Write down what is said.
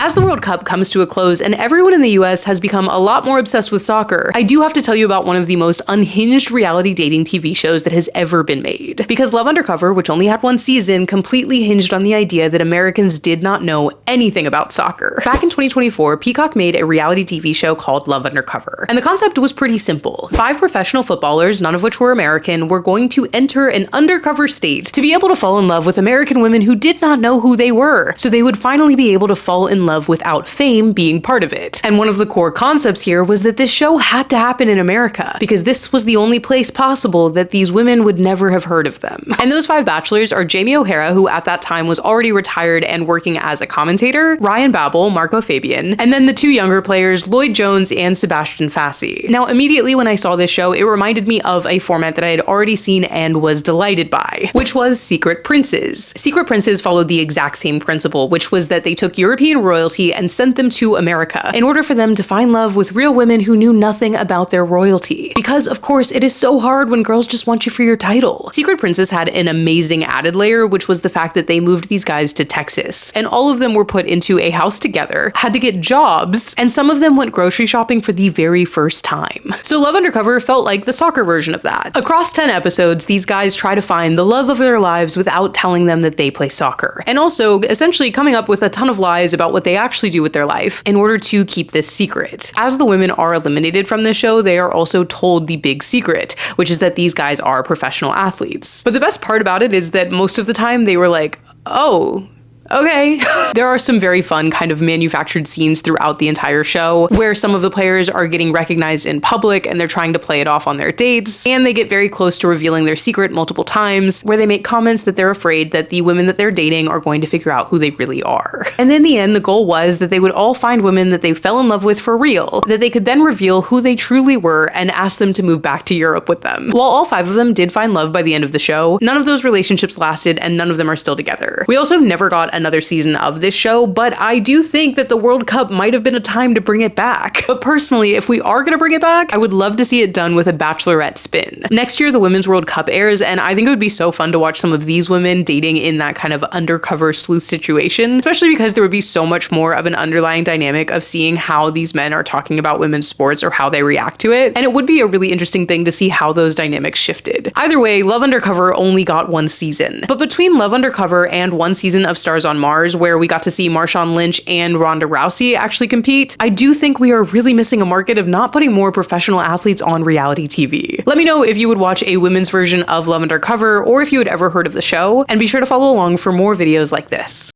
As the World Cup comes to a close and everyone in the US has become a lot more obsessed with soccer, I do have to tell you about one of the most unhinged reality dating TV shows that has ever been made. Because Love Undercover, which only had one season, completely hinged on the idea that Americans did not know anything about soccer. Back in 2024, Peacock made a reality TV show called Love Undercover. And the concept was pretty simple. 5 professional footballers, none of which were American, were going to enter an undercover state to be able to fall in love with American women who did not know who they were. So they would finally be able to fall in love without fame being part of it. And one of the core concepts here was that this show had to happen in America, because this was the only place possible that these women would never have heard of them. And those 5 bachelors are Jamie O'Hara, who at that time was already retired and working as a commentator, Ryan Babel, Marco Fabian, and then the 2 younger players, Lloyd Jones and Sebastian Fassi. Now, immediately when I saw this show, it reminded me of a format that I had already seen and was delighted by, which was Secret Princes. Secret Princes followed the exact same principle, which was that they took European royalty and sent them to America in order for them to find love with real women who knew nothing about their royalty. Because, of course, it is so hard when girls just want you for your title. Secret Princes had an amazing added layer, which was the fact that they moved these guys to Texas, and all of them were put into a house together, had to get jobs, and some of them went grocery shopping for the very first time. So Love Undercover felt like the soccer version of that. Across 10 episodes, these guys try to find the love of their lives without telling them that they play soccer, and also essentially coming up with a ton of lies about what they actually do with their life in order to keep this secret. As the women are eliminated from the show, they are also told the big secret, which is that these guys are professional athletes. But the best part about it is that most of the time they were like, oh, okay. There are some very fun kind of manufactured scenes throughout the entire show where some of the players are getting recognized in public and they're trying to play it off on their dates, and they get very close to revealing their secret multiple times, where they make comments that they're afraid that the women that they're dating are going to figure out who they really are. And in the end, the goal was that they would all find women that they fell in love with for real, that they could then reveal who they truly were and ask them to move back to Europe with them. While all 5 of them did find love by the end of the show, none of those relationships lasted and none of them are still together. We also never got another season of this show, but I do think that the World Cup might have been a time to bring it back. But personally, if we are gonna bring it back, I would love to see it done with a bachelorette spin. Next year, the Women's World Cup airs, and I think it would be so fun to watch some of these women dating in that kind of undercover sleuth situation, especially because there would be so much more of an underlying dynamic of seeing how these men are talking about women's sports or how they react to it. And it would be a really interesting thing to see how those dynamics shifted. Either way, Love Undercover only got 1 season. But between Love Undercover and 1 season of Stars on Mars, where we got to see Marshawn Lynch and Ronda Rousey actually compete, I do think we are really missing a market of not putting more professional athletes on reality TV. Let me know if you would watch a women's version of Love Undercover or if you had ever heard of the show, and be sure to follow along for more videos like this.